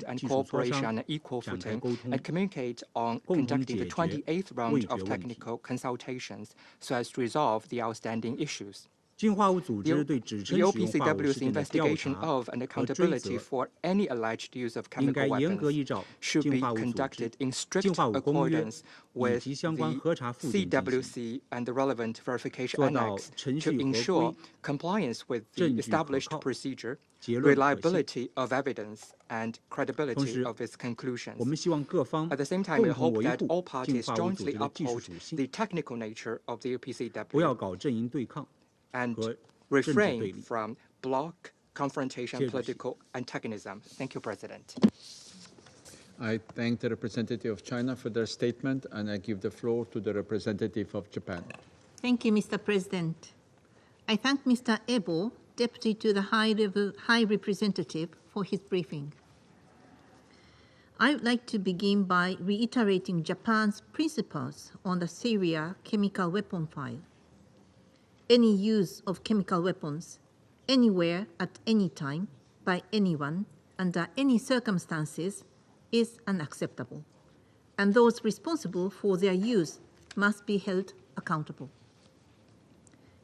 and cooperation on an equal footing and communicate on conducting the 28th round of technical consultations so as to resolve the outstanding issues. The OPCW's investigation of and accountability for any alleged use of chemical weapons should be conducted in strict accordance with the CWC and the relevant verification annex to ensure compliance with the established procedure, reliability of evidence, and credibility of its conclusions. At the same time, we hope that all parties jointly uphold the technical nature of the OPCW and refrain from bloc, confrontation, political antagonism. Thank you, President. I thank the representative of China for their statement, and I give the floor to the representative of Japan. Thank you, Mr. President. I thank Mr. Ebo, Deputy to the High Representative, for his briefing. I would like to begin by reiterating Japan's principles on the Syria chemical weapon file. Any use of chemical weapons anywhere at any time by anyone under any circumstances is unacceptable, and those responsible for their use must be held accountable.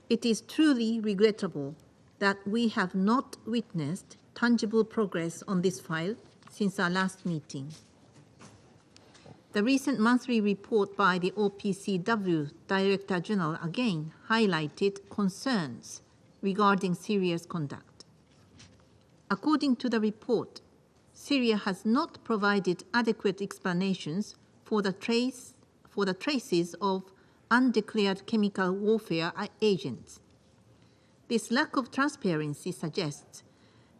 It is truly regrettable that we have not witnessed tangible progress on this file since our last meeting. The recent monthly report by the OPCW Director General again highlighted concerns regarding Syria's conduct. According to the report, Syria has not provided adequate explanations for the traces of undeclared chemical warfare agents. This lack of transparency suggests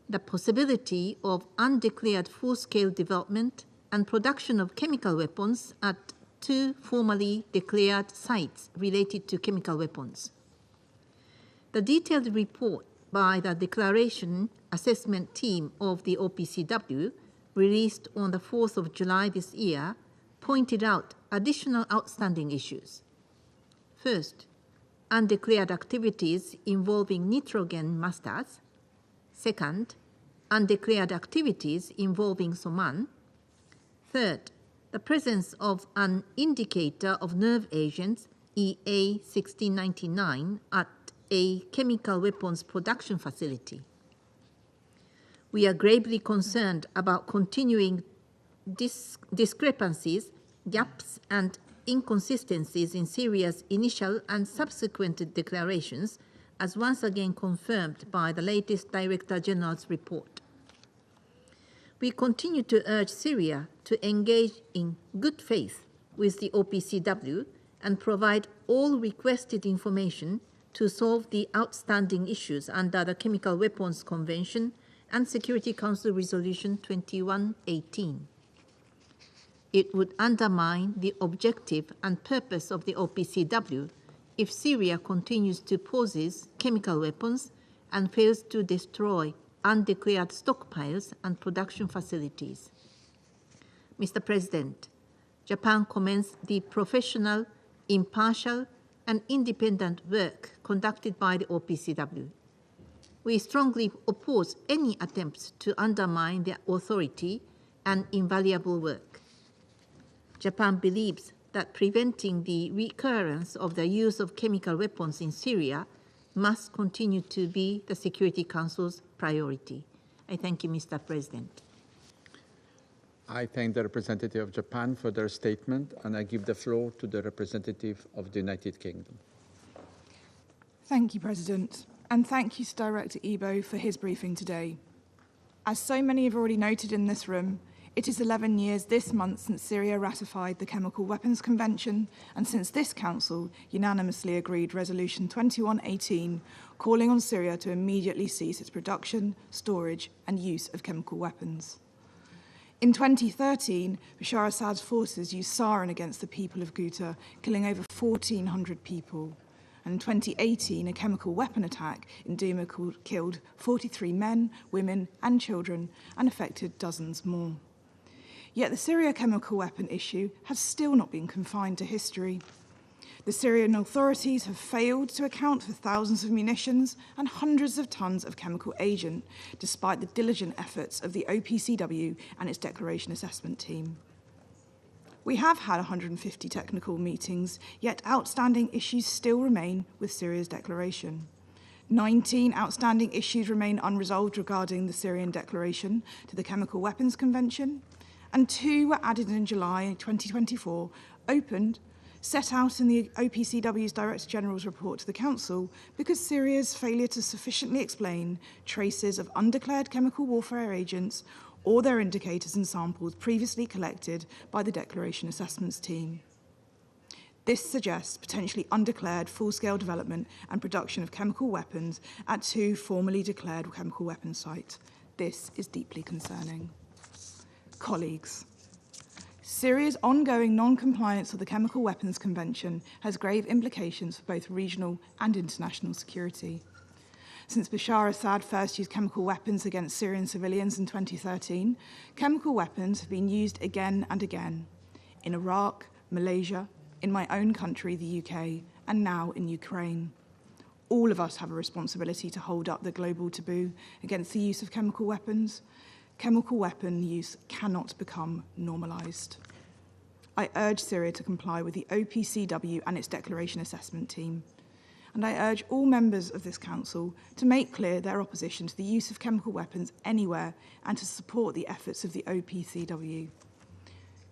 the possibility of undeclared full-scale development and production of chemical weapons at two formally declared sites related to chemical weapons. The detailed report by the Declaration Assessment Team of the OPCW, released on the 4th of July this year, pointed out additional outstanding issues. First, undeclared activities involving nitrogen mustards. Second, undeclared activities involving Soman. Third, the presence of an indicator of nerve agents, EA-1699, at a chemical weapons production facility. We are gravely concerned about continuing discrepancies, gaps, and inconsistencies in Syria's initial and subsequent declarations, as once again confirmed by the latest Director General's report. We continue to urge Syria to engage in good faith with the OPCW and provide all requested information to solve the outstanding issues under the Chemical Weapons Convention and Security Council Resolution 2118. It would undermine the objective and purpose of the OPCW if Syria continues to possess chemical weapons and fails to destroy undeclared stockpiles and production facilities. Mr. President, Japan commends the professional, impartial, and independent work conducted by the OPCW. We strongly oppose any attempts to undermine their authority and invaluable work. Japan believes that preventing the recurrence of the use of chemical weapons in Syria must continue to be the Security Council's priority. I thank you, Mr. President. I thank the representative of Japan for their statement, and I give the floor to the representative of the United Kingdom. Thank you, President, and thank you to Director Ebo for his briefing today. As so many have already noted in this room, it is 11 years this month since Syria ratified the Chemical Weapons Convention and since this Council unanimously agreed Resolution 2118, calling on Syria to immediately cease its production, storage, and use of chemical weapons. In 2013, Bashar Assad's forces used sarin against the people of Ghouta, killing over 1,400 people. And in 2018, a chemical weapon attack in Douma killed 43 men, women, and children, and affected dozens more. Yet the Syria chemical weapon issue has still not been confined to history. The Syrian authorities have failed to account for thousands of munitions and hundreds of tons of chemical agent, despite the diligent efforts of the OPCW and its declaration assessment team. We have had 150 technical meetings, yet outstanding issues still remain with Syria's declaration. 19 outstanding issues remain unresolved regarding the Syrian declaration to the Chemical Weapons Convention, and 2 were added in July 2024, opened, set out in the OPCW's Director General's report to the Council because Syria's failure to sufficiently explain traces of undeclared chemical warfare agents or their indicators and samples previously collected by the Declaration Assessments team. This suggests potentially undeclared full-scale development and production of chemical weapons at 2 formally declared chemical weapons sites. This is deeply concerning. Colleagues, Syria's ongoing non-compliance with the Chemical Weapons Convention has grave implications for both regional and international security. Since Bashar Assad first used chemical weapons against Syrian civilians in 2013, chemical weapons have been used again and again in Iraq, Malaysia, in my own country, the UK, and now in Ukraine. All of us have a responsibility to hold up the global taboo against the use of chemical weapons. Chemical weapon use cannot become normalised. I urge Syria to comply with the OPCW and its declaration assessment team. And I urge all members of this council to make clear their opposition to the use of chemical weapons anywhere and to support the efforts of the OPCW.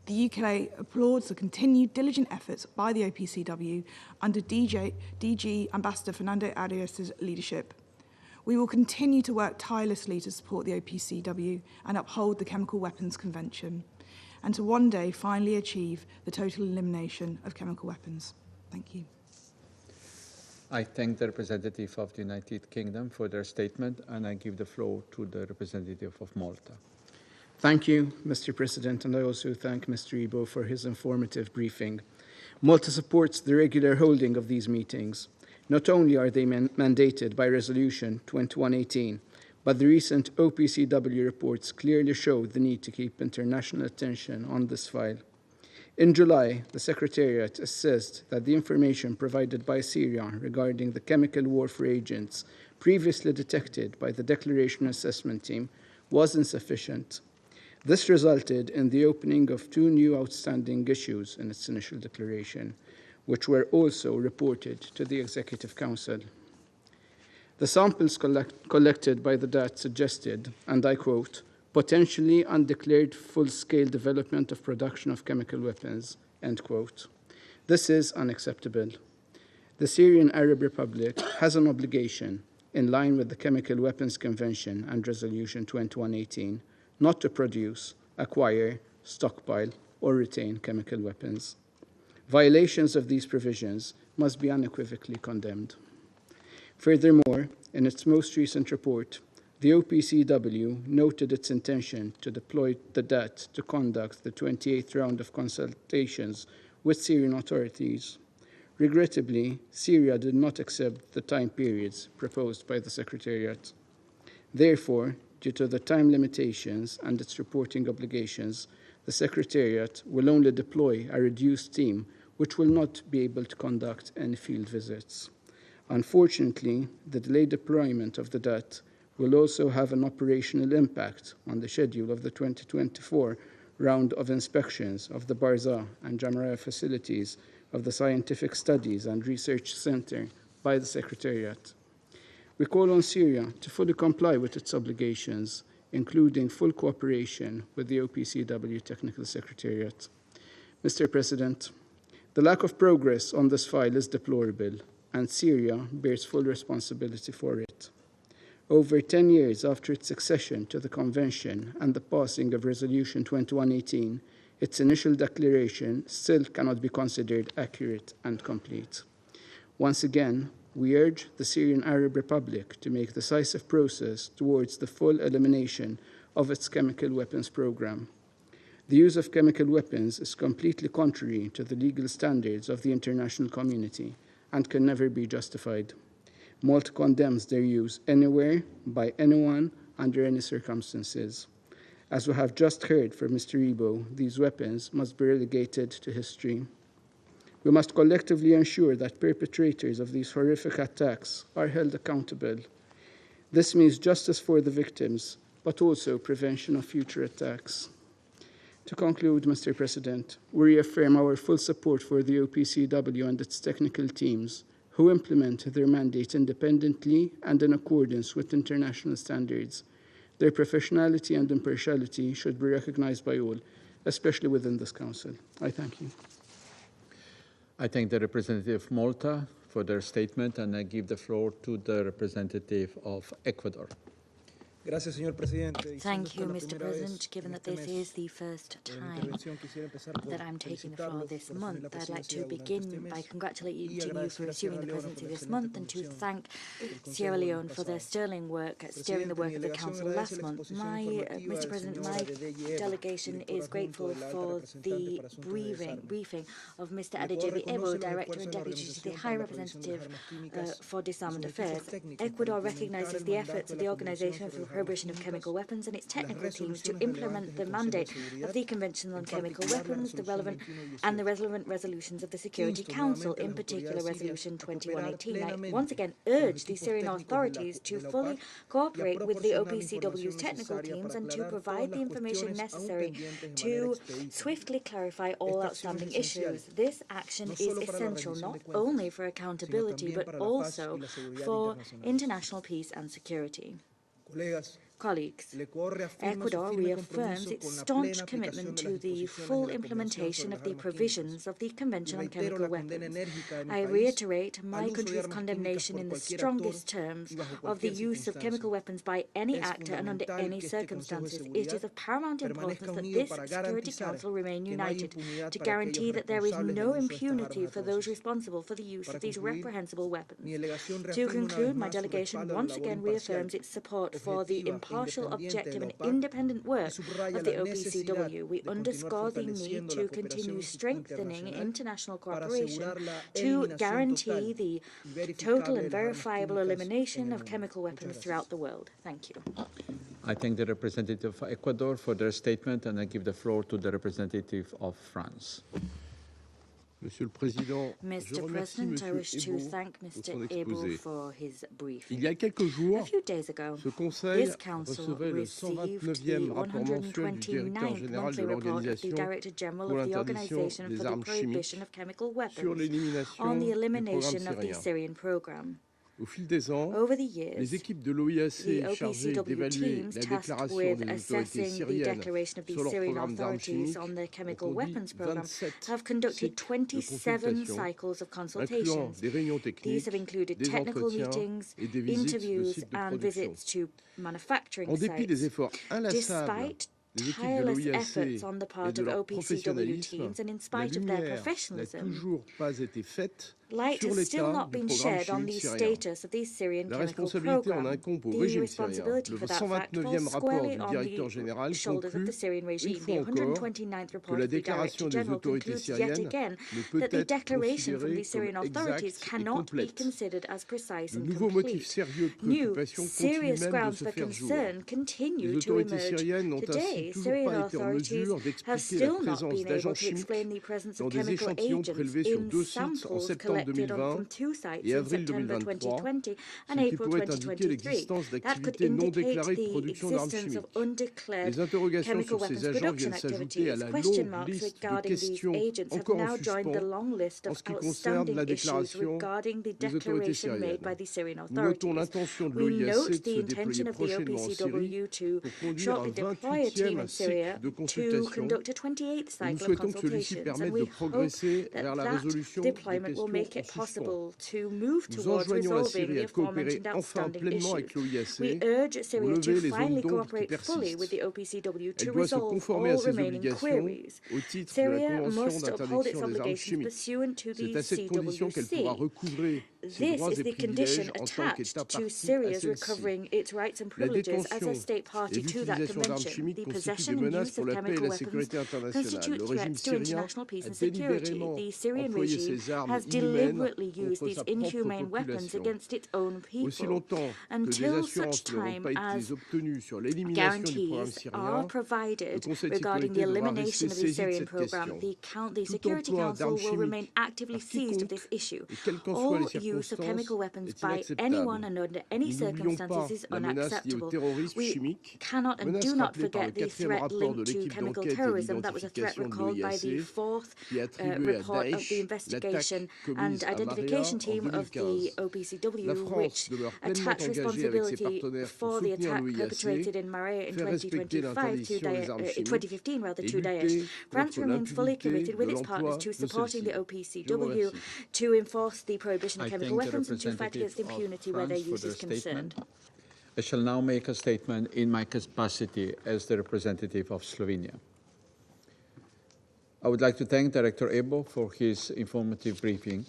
The UK applauds the continued diligent efforts by the OPCW under DG Ambassador Fernando Arias' leadership. We will continue to work tirelessly to support the OPCW and uphold the Chemical Weapons Convention, and to one day finally achieve the total elimination of chemical weapons. Thank you. I thank the representative of the United Kingdom for their statement, and I give the floor to the representative of Malta. Thank you, Mr. President, and I also thank Mr. Ibo for his informative briefing. Malta supports the regular holding of these meetings. Not only are they mandated by Resolution 2118, but the recent OPCW reports clearly show the need to keep international attention on this file. In July, the Secretariat assessed that the information provided by Syria regarding the chemical warfare agents previously detected by the Declaration Assessment Team was insufficient. This resulted in the opening of 2 new outstanding issues in its initial declaration, which were also reported to the Executive Council. The samples collected by the DAT suggested, and I quote, potentially undeclared full-scale development of production of chemical weapons, end quote. This is unacceptable. The Syrian Arab Republic has an obligation, in line with the Chemical Weapons Convention and Resolution 2118, not to produce, acquire, stockpile, or retain chemical weapons. Violations of these provisions must be unequivocally condemned. Furthermore, in its most recent report, the OPCW noted its intention to deploy the DAT to conduct the 28th round of consultations with Syrian authorities. Regrettably, Syria did not accept the time periods proposed by the Secretariat. Therefore, due to the time limitations and its reporting obligations, the Secretariat will only deploy a reduced team which will not be able to conduct any field visits. Unfortunately, the delayed deployment of the DAT will also have an operational impact on the schedule of the 2024 round of inspections of the Barza and Jamraya facilities of the Scientific Studies and Research Center by the Secretariat. We call on Syria to fully comply with its obligations, including full cooperation with the OPCW Technical Secretariat. Mr. President, the lack of progress on this file is deplorable, and Syria bears full responsibility for it. Over 10 years after its accession to the Convention and the passing of Resolution 2118, its initial declaration still cannot be considered accurate and complete. Once again, we urge the Syrian Arab Republic to make decisive progress towards the full elimination of its chemical weapons program. The use of chemical weapons is completely contrary to the legal standards of the international community and can never be justified. Malta condemns their use anywhere, by anyone, under any circumstances. As we have just heard from Mr. Ibo, these weapons must be relegated to history. We must collectively ensure that perpetrators of these horrific attacks are held accountable. This means justice for the victims, but also prevention of future attacks. To conclude, Mr. President, we reaffirm our full support for the OPCW and its technical teams who implement their mandate independently and in accordance with international standards. Their professionality and impartiality should be recognized by all, especially within this Council. I thank you. I thank the representative of Malta for their statement, and I give the floor to the representative of Ecuador. Thank you, Mr. President. Given that this is the first time that I'm taking the floor this month, I'd like to begin by congratulating you for assuming the presidency this month and to thank Sierra Leone for their sterling work steering the work of the Council last month. Mr. President, my delegation is grateful for the briefing of Mr. Adejebi Ebo, Director and Deputy to the High Representative for Disarmament Affairs. Ecuador recognizes the efforts of the Organization for the Prohibition of Chemical Weapons and its technical teams to implement the mandate of the Convention on Chemical Weapons, the relevant resolutions of the Security Council, in particular Resolution 2118. I once again urge the Syrian authorities to fully cooperate with the OPCW's technical teams and to provide the information necessary to swiftly clarify all outstanding issues. This action is essential not only for accountability but also for international peace and security. Colleagues, Ecuador reaffirms its staunch commitment to the full implementation of the provisions of the Convention on Chemical Weapons. I reiterate my country's condemnation in the strongest terms of the use of chemical weapons by any actor and under any circumstances. It is of paramount importance that this Security Council remain united to guarantee that there is no impunity for those responsible for the use of these reprehensible weapons. To conclude, my delegation once again reaffirms its support for the impartial, objective and independent work of the OPCW. We underscore the need to continue strengthening international cooperation to guarantee the total and verifiable elimination of chemical weapons throughout the world. Thank you. I thank the representative of Ecuador for their statement, and I give the floor to the representative of France. Mr. President, I wish to thank Mr. Ebo for his briefing. A few days ago, this Council received the 129th monthly report of the Director General of the Organization for the Prohibition of Chemical Weapons on the elimination of the Syrian program. Over the years, the OPCW teams tasked with assessing the declaration of the Syrian authorities on the chemical weapons program have conducted 27 cycles of consultations. These have included technical meetings, interviews, and visits to manufacturing sites. Despite tireless efforts on the part of OPCW teams and in spite of their professionalism, light has still not been shed on the status of the Syrian chemical program. The responsibility for that fact falls squarely on the shoulders of the Syrian regime. The 129th report of the Director General concludes yet again that the declaration from the Syrian authorities cannot be considered as precise and complete. New, serious grounds for concern continue to emerge today. Syrian authorities have still not been able to explain the presence of chemical agents in samples collected from 2 sites in September 2020 and April 2023. That could indicate the existence of undeclared chemical weapons production activities. Question marks regarding these agents have now joined the long list of outstanding issues regarding the declaration made by the Syrian authorities. We note the intention of the OPCW to shortly deploy a team in Syria to conduct a 28th cycle of consultations, and we hope that deployment will make it possible to move towards resolving the aforementioned outstanding issues. We urge Syria to finally cooperate fully with the OPCW to resolve all remaining queries. Syria must uphold its obligations pursuant to the CWC. This is the condition attached to Syria's recovering its rights and privileges as a state party to that convention. The possession and use of chemical weapons constitute threats to international peace and security. The Syrian regime has deliberately used these inhumane weapons against its own people. Until such time as guarantees are provided regarding the elimination of the Syrian program, the Security Council will remain actively seized of this issue. All use of chemical weapons by anyone and under any circumstances is unacceptable. We cannot and do not forget the threat linked to chemical terrorism. That was a threat recalled by the fourth report of the investigation and identification team of the OPCW, which attached responsibility for the attack perpetrated in Marea in 2015 to Daesh. France remains fully committed with its partners to supporting the OPCW to enforce the prohibition of chemical weapons and to fight against impunity where their use is concerned. I shall now make a statement in my capacity as the representative of Slovenia. I would like to thank Director Ebo for his informative briefing.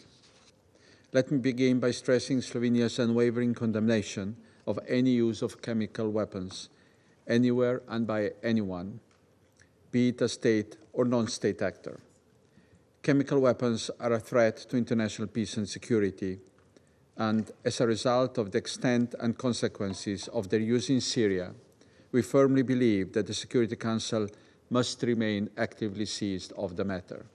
Let me begin by stressing Slovenia's unwavering condemnation of any use of chemical weapons anywhere and by anyone, be it a state or non-state actor. Chemical weapons are a threat to international peace and security, and as a result of the extent and consequences of their use in Syria, we firmly believe that the Security Council must remain actively seized of the matter.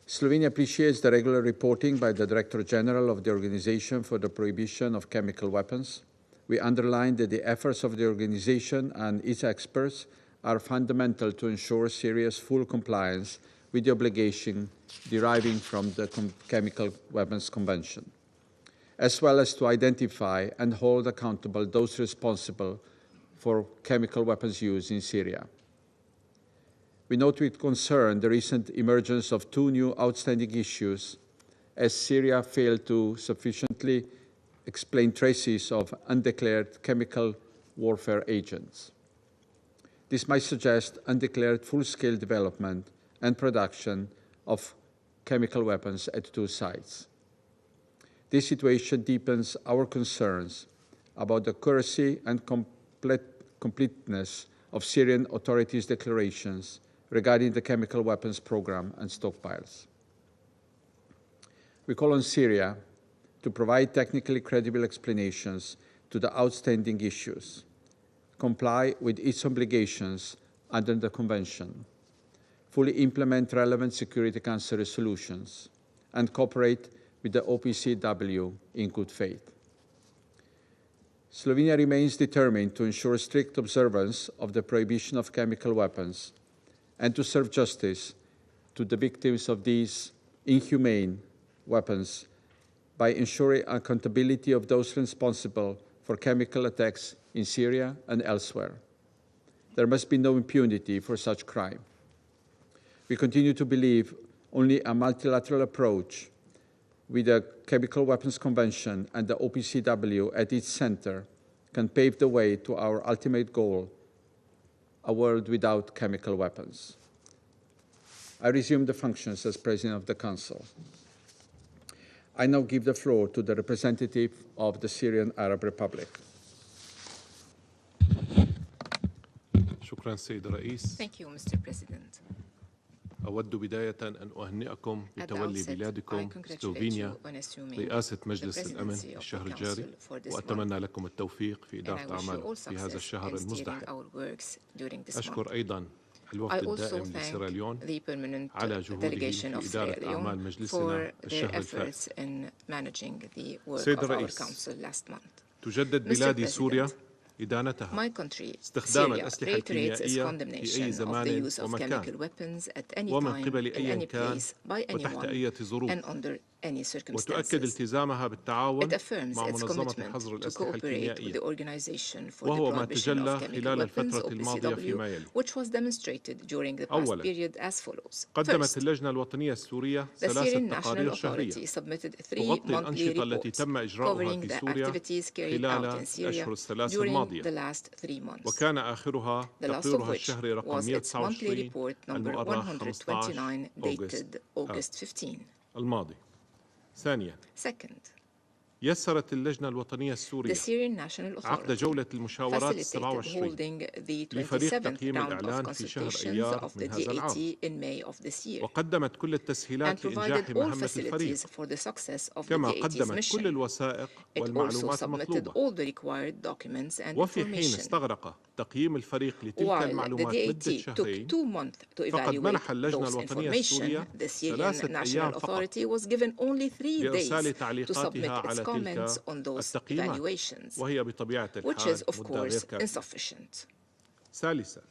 Slovenia appreciates the regular reporting by the Director General of the Organization for the Prohibition of Chemical Weapons. We underline that the efforts of the organization and its experts are fundamental to ensure Syria's full compliance with the obligation deriving from the Chemical Weapons Convention, as well as to identify and hold accountable those responsible for chemical weapons use in Syria. We note with concern the recent emergence of two new outstanding issues, as Syria failed to sufficiently explain traces of undeclared chemical warfare agents. This might suggest undeclared full-scale development and production of chemical weapons at two sites. This situation deepens our concerns about the accuracy and completeness of Syrian authorities' declarations regarding the chemical weapons program and stockpiles. We call on Syria to provide technically credible explanations to the outstanding issues, comply with its obligations under the Convention, fully implement relevant Security Council resolutions, and cooperate with the OPCW in good faith. Slovenia remains determined to ensure strict observance of the prohibition of chemical weapons and to serve justice to the victims of these inhumane weapons by ensuring accountability of those responsible for chemical attacks in Syria and elsewhere. There must be no impunity for such crime. We continue to believe only a multilateral approach with the Chemical Weapons Convention and the OPCW at its center can pave the way to our ultimate goal, a world without chemical weapons. I resume the functions as President of the Council. I now give the floor to the representative of the Syrian Arab Republic. Thank you, Mr. President. أود بداية أن أهنئكم بتولي بلادكم سلوفينيا رئاسة مجلس الأمن في الشهر الجاري، وأتمنى لكم التوفيق في إدارة أعمالكم في هذا الشهر المزدحم. أشكر أيضا الوفد الدائم لسيراليون على جهوده في إدارة أعمال مجلسنا الشهر الفائت. سيد الرئيس، تجدد بلادي سوريا إدانتها استخدام الأسلحة الكيميائية في أي زمان ومكان ومن قبل أي كان وتحت أي ظروف، وتؤكد التزامها بالتعاون مع منظمة حظر الأسلحة الكيميائية، وهو ما تجلى خلال الفترة الماضية فيما يلي. أولاً، قدمت اللجنة الوطنية السورية 3 تقارير شهرية تغطي الأنشطة التي تم إجراؤها في سوريا خلال الأشهر ال3 الماضية، وكان آخرها تقريرها الشهري رقم 129 المؤرخ 15 أغسطس الماضي. ثانياً، يسرت اللجنة الوطنية السورية عقد جولة المشاورات 27 لفريق تقييم الإعلان في شهر أيار من هذا العام، وقدمت كل التسهيلات لإنجاح مهمة الفريق، كما قدمت كل الوثائق والمعلومات المطلوبة. وفي حين استغرق تقييم الفريق لتلك المعلومات مدة شهرين، فقد منح اللجنة الوطنية السورية 3 أيام فقط لإرسال تعليقاتها على تلك التقييمات، وهي بطبيعة الحال مدة غير كافية. ثالثاً،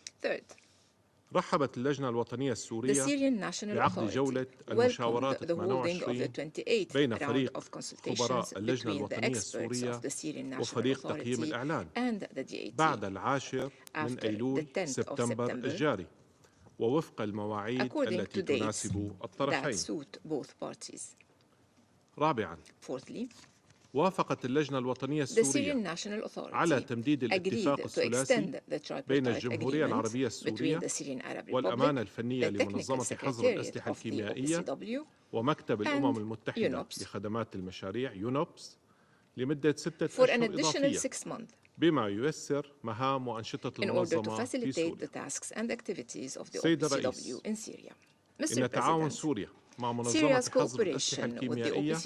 رحبت اللجنة الوطنية السورية بعقد جولة المشاورات 28 بين فريق خبراء اللجنة الوطنية السورية وفريق تقييم الإعلان بعد 10 من أيلول سبتمبر الجاري، ووفق المواعيد التي تناسب الطرفين. رابعاً، وافقت اللجنة الوطنية السورية على تمديد الاتفاق الثلاثي بين الجمهورية العربية السورية والأمانة الفنية لمنظمة حظر الأسلحة الكيميائية ومكتب الأمم المتحدة لخدمات المشاريع يونوبس لمدة 6 أشهر إضافية، بما ييسر مهام وأنشطة المنظمة في سوريا. سيد الرئيس، إن تعاون سوريا مع منظمة حظر الأسلحة الكيميائية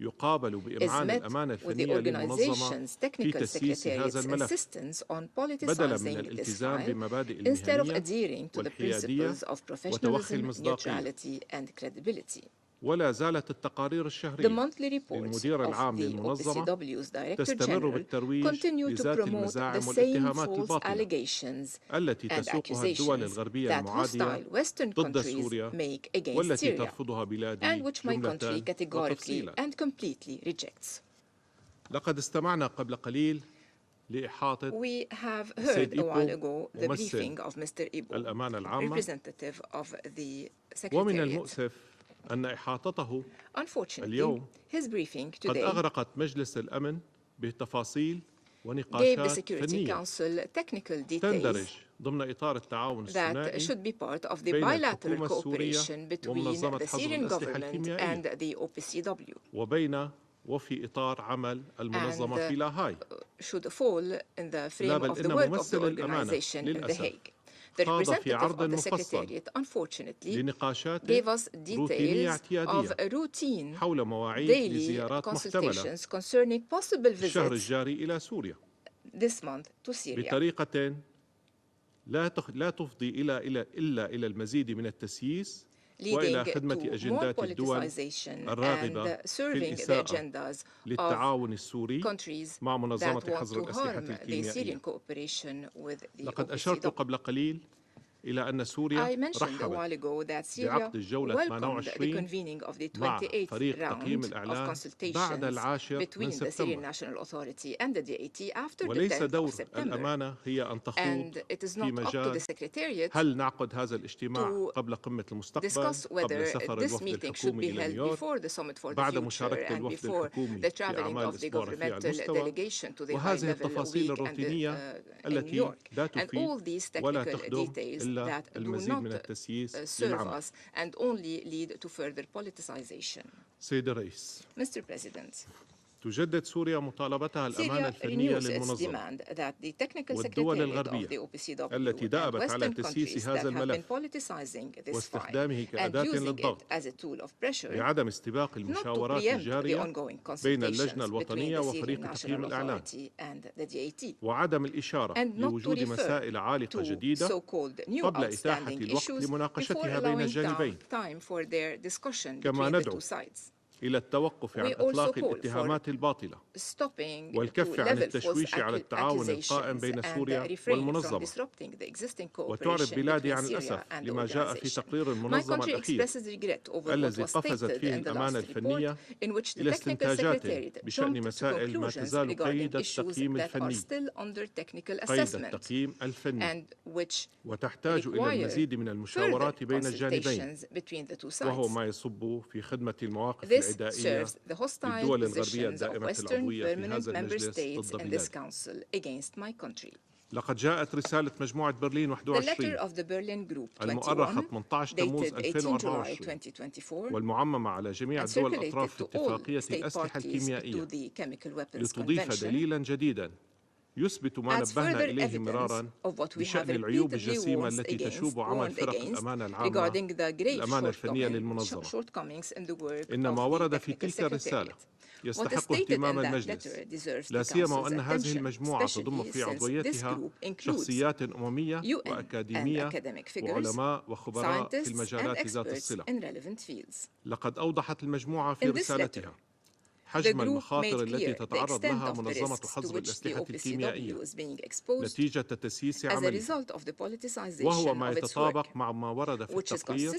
يقابل بإمعان الأمانة الفنية للمنظمة في تسييس هذا الملف، بدلا من الالتزام بمبادئ المهنية والحيادية وتوخي المصداقية. ولا زالت التقارير الشهرية للمدير العام للمنظمة تستمر بالترويج لذات المزاعم والاتهامات الباطلة التي تسوقها الدول الغربية المعادية ضد سوريا والتي ترفضها بلادي جملة وتفصيلا. لقد استمعنا قبل قليل لإحاطة السيد إيبو ممثل الأمانة العامة، ومن المؤسف أن إحاطته اليوم قد أغرقت مجلس الأمن بتفاصيل ونقاشات فنية تندرج ضمن إطار التعاون الثنائي بين الحكومة السورية ومنظمة حظر الأسلحة الكيميائية وفي إطار عمل المنظمة في لاهاي. لا بل إن ممثل الأمانة للأسف خاض في عرض مفصل لنقاشات روتينية اعتيادية حول مواعيد لزيارات محتملة في الشهر الجاري إلى سوريا بطريقة لا تفضي إلا إلى المزيد من التسييس وإلى خدمة أجندات الدول الراغبة في الإساءة للتعاون السوري مع منظمة حظر الأسلحة الكيميائية. لقد أشرت قبل قليل إلى أن سوريا رحبت بعقد الجولة 28 مع فريق تقييم الإعلان بعد 10 من سبتمبر، وليس دور الأمانة هي أن تخوض في مجال هل نعقد هذا الاجتماع قبل قمة المستقبل، قبل سفر الوفد الحكومي إلى نيويورك، بعد مشاركة الوفد الحكومي في أعمال الأسبوع رفيع المستوى، وهذه التفاصيل الروتينية التي لا تفيد ولا تخدم إلا المزيد من التسييس للعمل. سيد الرئيس، تجدد سوريا مطالبتها الأمانة الفنية للمنظمة والدول الغربية التي دأبت على تسييس هذا الملف واستخدامه كأداة للضغط بعدم استباق المشاورات الجارية بين اللجنة الوطنية وفريق تقييم الإعلان، وعدم الإشارة لوجود مسائل عالقة جديدة قبل إتاحة الوقت لمناقشتها بين الجانبين. كما ندعو إلى التوقف عن إطلاق الاتهامات الباطلة والكف عن التشويش على التعاون القائم بين سوريا والمنظمة. وتعرب بلادي عن الأسف لما جاء في تقرير المنظمة الأخير الذي قفزت فيه الأمانة الفنية إلى استنتاجات بشأن مسائل ما تزال قيد التقييم الفني وتحتاج إلى المزيد من المشاورات بين الجانبين، وهو ما يصب في خدمة المواقف العدائية للدول الغربية الدائمة العضوية في هذا المجلس ضد بلادي. لقد جاءت رسالة مجموعة برلين 21 المؤرخة 18 تموز 2024 والمعممة على جميع دول الأطراف في اتفاقية الأسلحة الكيميائية لتضيف دليلا جديدا يثبت ما نبهنا إليه مرارا بشأن العيوب الجسيمة التي تشوب عمل فرق الأمانة العامة الأمانة الفنية للمنظمة. إن ما ورد في تلك الرسالة يستحق اهتمام المجلس، لا سيما وأن هذه المجموعة تضم في عضويتها شخصيات أممية وأكاديمية وعلماء وخبراء في المجالات ذات الصلة. لقد أوضحت المجموعة في رسالتها حجم المخاطر التي تتعرض لها منظمة حظر الأسلحة الكيميائية نتيجة تسييس عملها، وهو ما يتطابق مع ما ورد في التقرير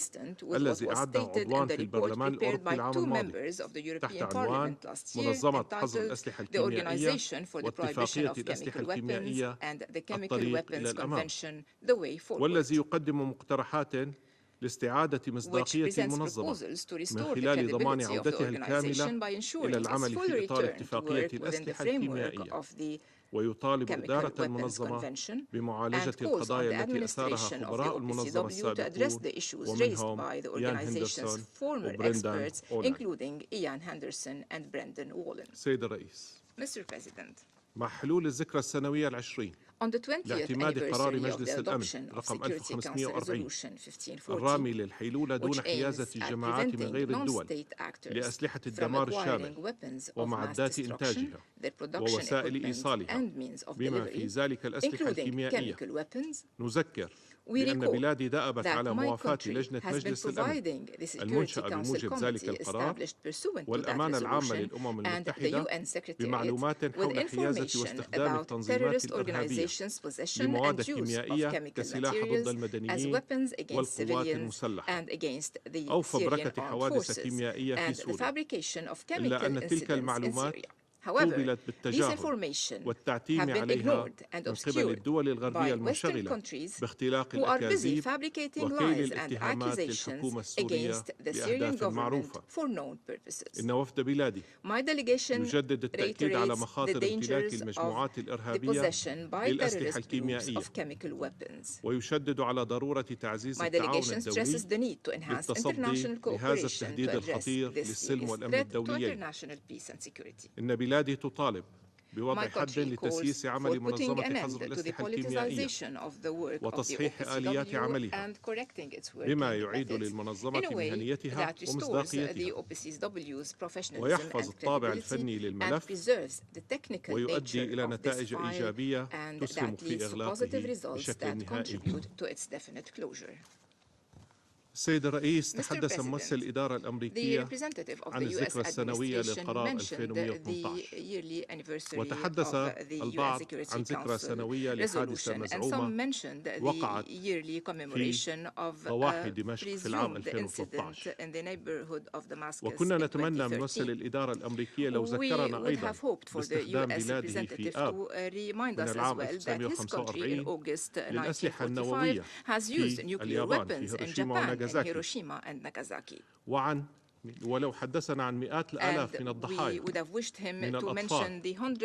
الذي أعده عضوان في البرلمان الأوروبي العام الماضي تحت عنوان منظمة حظر الأسلحة الكيميائية واتفاقية الأسلحة الكيميائية الطريق إلى الأمام، والذي يقدم مقترحات لاستعادة مصداقية المنظمة من خلال ضمان عودتها الكاملة إلى العمل في إطار اتفاقية الأسلحة الكيميائية، ويطالب إدارة المنظمة بمعالجة القضايا التي أثارها خبراء المنظمة السابقون ومنهم إيان هندرسون وبرندان أولن. سيد الرئيس، مع حلول الذكرى السنوية العشرين لاعتماد قرار مجلس الأمن رقم 1540 الرامي للحيلولة دون حيازة الجماعات من غير الدول لأسلحة الدمار الشامل ومعدات إنتاجها ووسائل إيصالها بما في ذلك الأسلحة الكيميائية، نذكر بأن بلادي دأبت على موافاة لجنة مجلس الأمن المنشأة بموجب ذلك القرار والأمانة العامة للأمم المتحدة بمعلومات حول حيازة واستخدام التنظيمات الإرهابية لمواد كيميائية كسلاح ضد المدنيين والقوات المسلحة أو فبركة حوادث كيميائية في سوريا، إلا أن تلك المعلومات قوبلت بالتجاهل والتعتيم عليها من قبل الدول الغربية المنشغلة باختلاق الأكاذيب وكيل الاتهامات للحكومة السورية لأهداف معروفة. إن وفد بلادي يجدد التأكيد على مخاطر امتلاك المجموعات الإرهابية للأسلحة الكيميائية، ويشدد على ضرورة تعزيز التعاون الدولي للتصدي لهذا التهديد الخطير للسلم والأمن الدوليين. إن بلادي تطالب بوضع حد لتسييس عمل منظمة حظر الأسلحة الكيميائية وتصحيح آليات عملها بما يعيد للمنظمة مهنيتها ومصداقيتها ويحفظ الطابع الفني للملف ويؤدي إلى نتائج إيجابية تسهم في إغلاقه بشكل نهائي. السيد الرئيس، تحدث ممثل الإدارة الأمريكية عن الذكرى السنوية للقرار 2012 وتحدث البعض عن ذكرى سنوية لحادثة مزعومة وقعت في ضواحي دمشق في العام 2013. وكنا نتمنى من ممثل الإدارة الأمريكية لو ذكرنا أيضا باستخدام بلاده في آب من العام 1945 للأسلحة النووية في اليابان في هيروشيما ولو حدثنا عن مئات الآلاف من الضحايا من الأطفال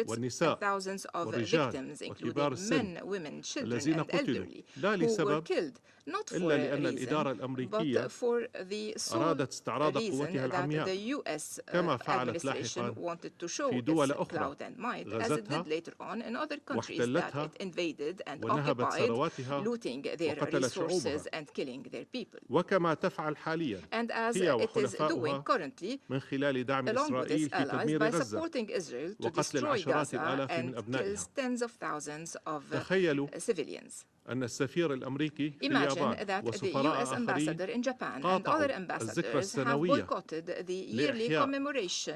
والنساء والرجال وكبار السن الذين قتلوا لا لسبب إلا لأن الإدارة الأمريكية أرادت استعراض قوتها العمياء كما فعلت لاحقا في دول أخرى غزتها واحتلتها ونهبت ثرواتها وقتلت شعوبها، وكما تفعل حاليا هي وحلفاؤها من خلال دعم إسرائيل في تدمير غزة وقتل العشرات الآلاف من أبنائها. تخيلوا أن السفير الأمريكي في اليابان وسفراء آخرين قاطعوا الذكرى السنوية لإحياء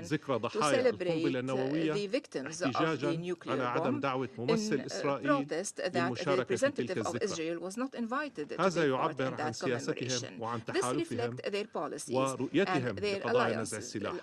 ذكرى ضحايا القنبلة النووية احتجاجا على عدم دعوة ممثل إسرائيل للمشاركة في تلك الذكرى. هذا يعبر عن سياستهم وعن تحالفهم ورؤيتهم لقضايا نزع السلاح.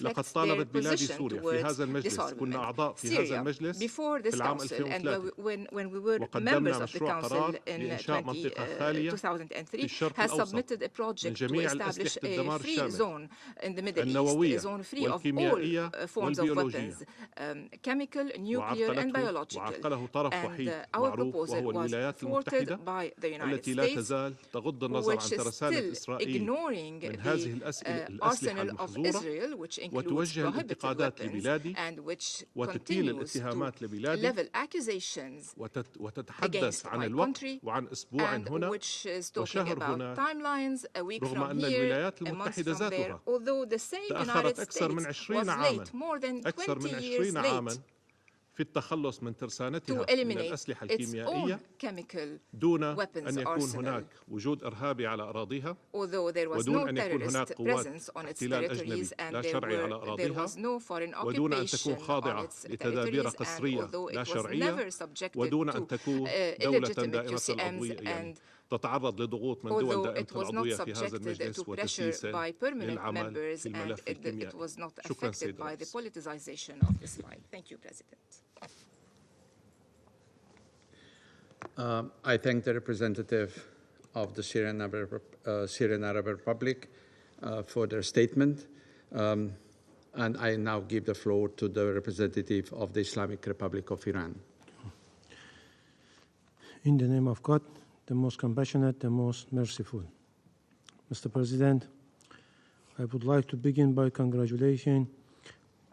لقد طالبت بلادي سوريا في هذا المجلس، كنا أعضاء في هذا المجلس في العام 2003 وقدمنا of the Council in 2003 has submitted a project to establish a free zone in the Middle East, a zone free of all forms of weapons, chemical, nuclear, and biological. And our proposal was thwarted by the United States, which is still ignoring the arsenal of Israel, which includes prohibited weapons, and which continues to level accusations against my country, and which is talking about timelines a week from here, a month from there, although the same United States was late, more than 20 years late, في التخلص من ترسانتها من الأسلحة الكيميائية دون أن يكون هناك وجود إرهابي على أراضيها ودون أن يكون هناك قوات احتلال أجنبي لا شرعي على أراضيها ودون أن تكون خاضعة لتدابير قسرية لا شرعية ودون أن تكون دولة دائمة العضوية تتعرض لضغوط من دول دائمة العضوية في هذا المجلس وتسييسه للعمل في الملف الكيميائي. شكرا سيد الرئيس. I thank the representative of the Syrian Arab Republic for their statement, and I now give the floor to the representative of the Islamic Republic of Iran. In the name of God, the most compassionate, the most merciful. Mr. President, I would like to begin by congratulating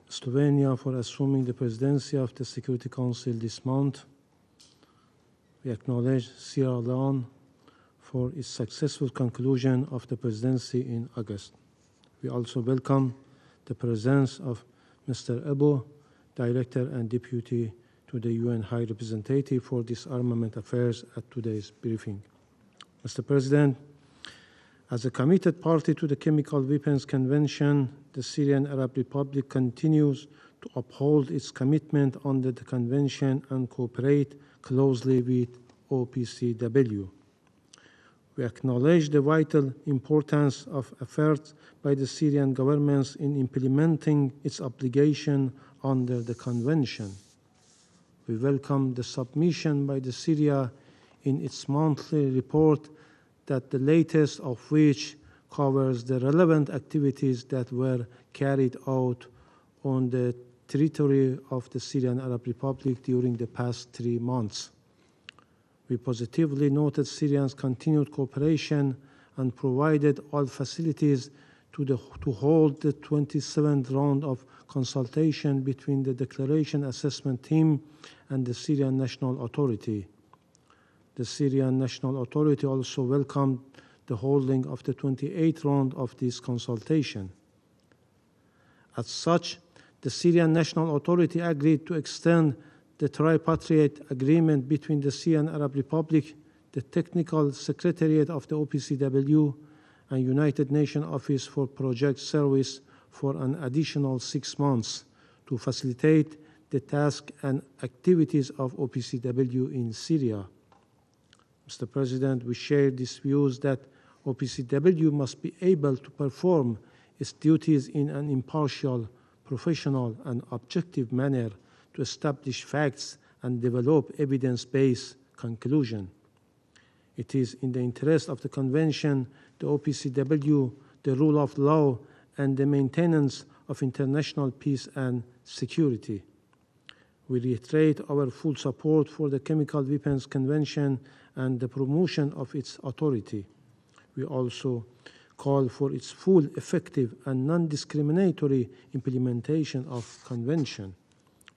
Slovenia for assuming the presidency of the Security Council this month. We acknowledge Sierra Leone for its successful conclusion of the presidency in August. We also welcome the presence of Mr. Ebo, Director and Deputy to the UN High Representative for Disarmament Affairs at today's briefing. Mr. President, as a committed party to the Chemical Weapons Convention, the Syrian Arab Republic continues to uphold its commitment under the convention and cooperate closely with OPCW. We acknowledge the vital importance of efforts by the Syrian government in implementing its obligation under the convention. We welcome the submission by Syria in its monthly report, that the latest of which covers the relevant activities that were carried out on the territory of the Syrian Arab Republic during the past 3 months. We positively noted Syria's continued cooperation and provided all facilities to hold the 27th round of consultation between the Declaration Assessment Team and the Syrian National Authority. The Syrian National Authority also welcomed the holding of the 28th round of this consultation. As such, the Syrian National Authority agreed to extend the tripartite agreement between the Syrian Arab Republic, the Technical Secretariat of the OPCW, and United Nations Office for Project Service for an additional 6 months to facilitate the task and activities of OPCW in Syria. Mr. President, we share these views that OPCW must be able to perform its duties in an impartial, professional, and objective manner to establish facts and develop evidence-based conclusions. It is in the interest of the Convention, the OPCW, the rule of law, and the maintenance of international peace and security. We reiterate our full support for the Chemical Weapons Convention and the promotion of its authority. We also call for its full, effective, and non-discriminatory implementation of Convention.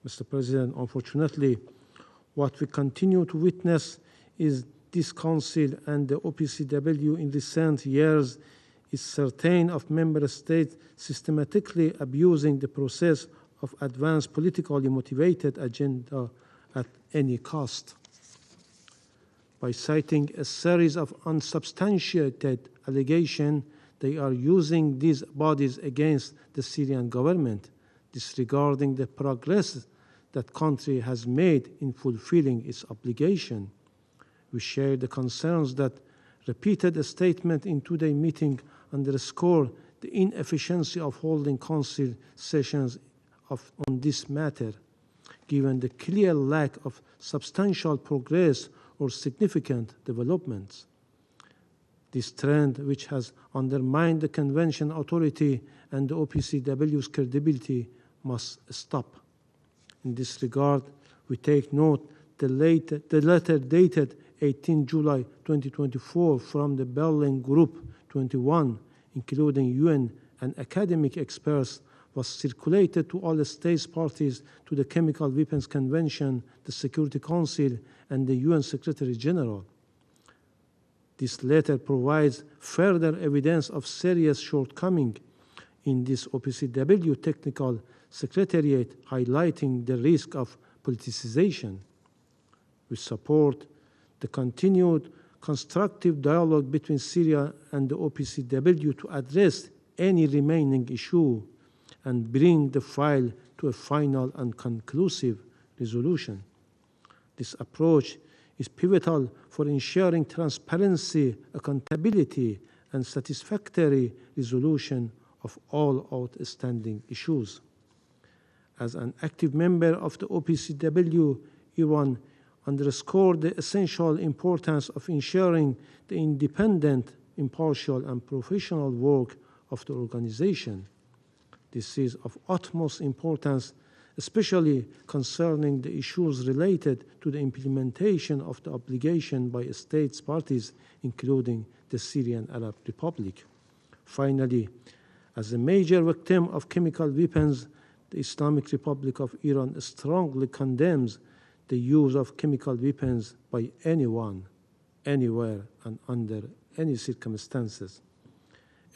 Mr. President, unfortunately, what we continue to witness is this Council and the OPCW in recent years is certain of member states systematically abusing the process of advanced politically motivated agenda at any cost. By citing a series of unsubstantiated allegations, they are using these bodies against the Syrian government, disregarding the progress that country has made in fulfilling its obligation. We share the concerns that repeated statements in today's meeting underscore the inefficiency of holding council sessions on this matter, given the clear lack of substantial progress or significant developments. This trend, which has undermined the Convention authority and the OPCW's credibility, must stop. In this regard, we take note the letter dated 18 July 2024 from the Berlin Group 21, including UN and academic experts, was circulated to all the states parties to the Chemical Weapons Convention, the Security Council, and the UN Secretary General. This letter provides further evidence of serious shortcoming in this OPCW technical secretariat, highlighting the risk of politicization. We support the continued constructive dialogue between Syria and the OPCW to address any remaining issue and bring the file to a final and conclusive resolution. This approach is pivotal for ensuring transparency, accountability, and satisfactory resolution of all outstanding issues. As an active member of the OPCW, Iran underscored the essential importance of ensuring the independent, impartial, and professional work of the organization. This is of utmost importance, especially concerning the issues related to the implementation of the obligation by states parties, including the Syrian Arab Republic. Finally, as a major victim of chemical weapons, the Islamic Republic of Iran strongly condemns the use of chemical weapons by anyone, anywhere, and under any circumstances.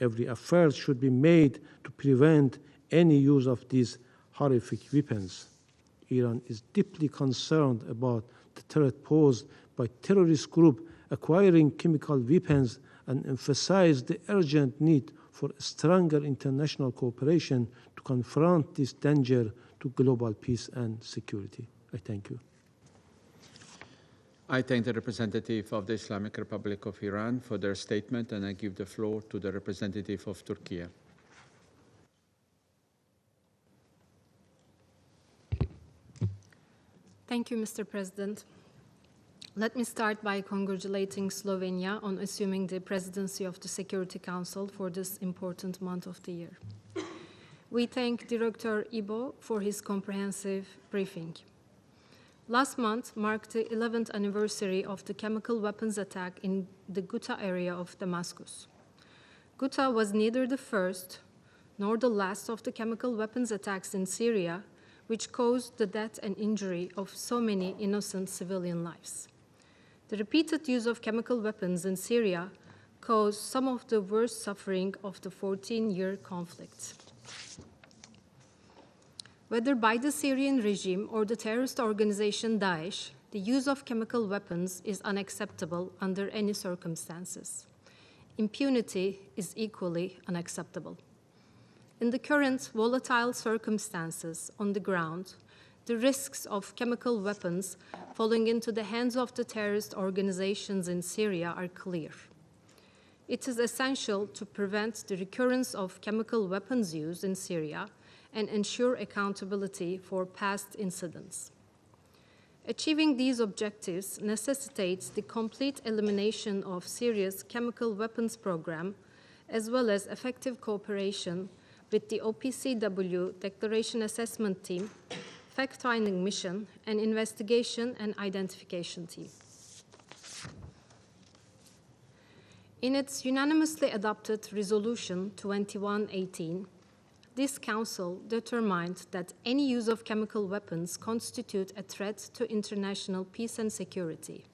Every effort should be made to prevent any use of these horrific weapons. Iran is deeply concerned about the threat posed by terrorist groups acquiring chemical weapons and emphasized the urgent need for stronger international cooperation to confront this danger to global peace and security. I thank you. I thank the representative of the Islamic Republic of Iran for their statement, and I give the floor to the representative of Turkey. Thank you, Mr. President. Let me start by congratulating Slovenia on assuming the presidency of the Security Council for this important month of the year. We thank Director Ibo for his comprehensive briefing. Last month marked the 11th anniversary of the chemical weapons attack in the Ghouta area of Damascus. Ghouta was neither the first nor the last of the chemical weapons attacks in Syria, which caused the death and injury of so many innocent civilian lives. The repeated use of chemical weapons in Syria caused some of the worst suffering of the 14-year conflict. Whether by the Syrian regime or the terrorist organization Daesh, the use of chemical weapons is unacceptable under any circumstances. Impunity is equally unacceptable. In the current volatile circumstances on the ground, the risks of chemical weapons falling into the hands of the terrorist organizations in Syria are clear. It is essential to prevent the recurrence of chemical weapons use in Syria and ensure accountability for past incidents. Achieving these objectives necessitates the complete elimination of Syria's chemical weapons program, as well as effective cooperation with the OPCW Declaration Assessment Team, Fact-Finding Mission, and Investigation and Identification Team. In its unanimously adopted Resolution 2118, this Council determined that any use of chemical weapons constitute a threat to international peace and security,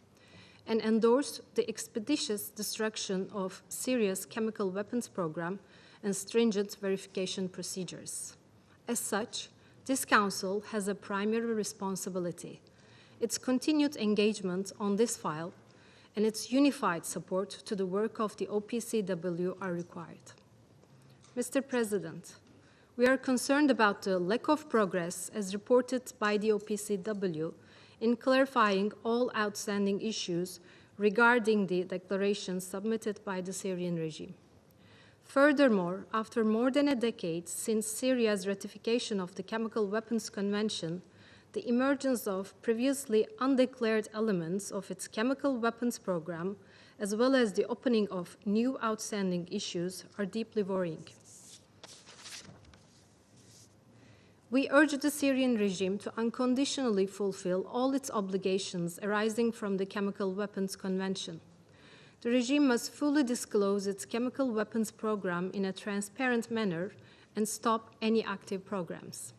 and endorsed the expeditious destruction of Syria's chemical weapons program and stringent verification procedures. As such, this Council has a primary responsibility. Its continued engagement on this file and its unified support to the work of the OPCW are required. Mr. President, we are concerned about the lack of progress as reported by the OPCW in clarifying all outstanding issues regarding the declaration submitted by the Syrian regime. Furthermore, after more than a decade since Syria's ratification of the Chemical Weapons Convention, the emergence of previously undeclared elements of its chemical weapons program, as well as the opening of new outstanding issues, are deeply worrying. We urge the Syrian regime to unconditionally fulfill all its obligations arising from the Chemical Weapons Convention. The regime must fully disclose its chemical weapons program in a transparent manner and stop any active programs.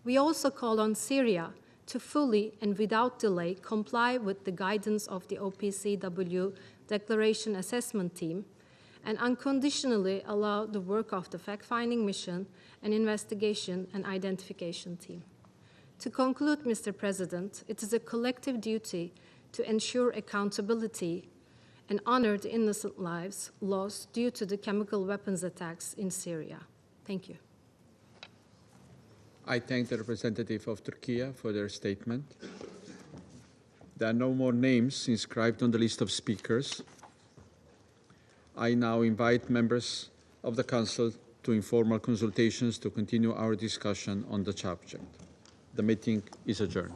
We also call on Syria to fully and without delay comply with the guidance of the OPCW Declaration Assessment Team and unconditionally allow the work of the fact-finding mission and investigation and identification team. To conclude, Mr. President, it is a collective duty to ensure accountability and honor the innocent lives lost due to the chemical weapons attacks in Syria. Thank you. I thank the representative of Turkey for their statement. There are no more names inscribed on the list of speakers. I now invite members of the Council to informal consultations to continue our discussion on the subject. The meeting is adjourned.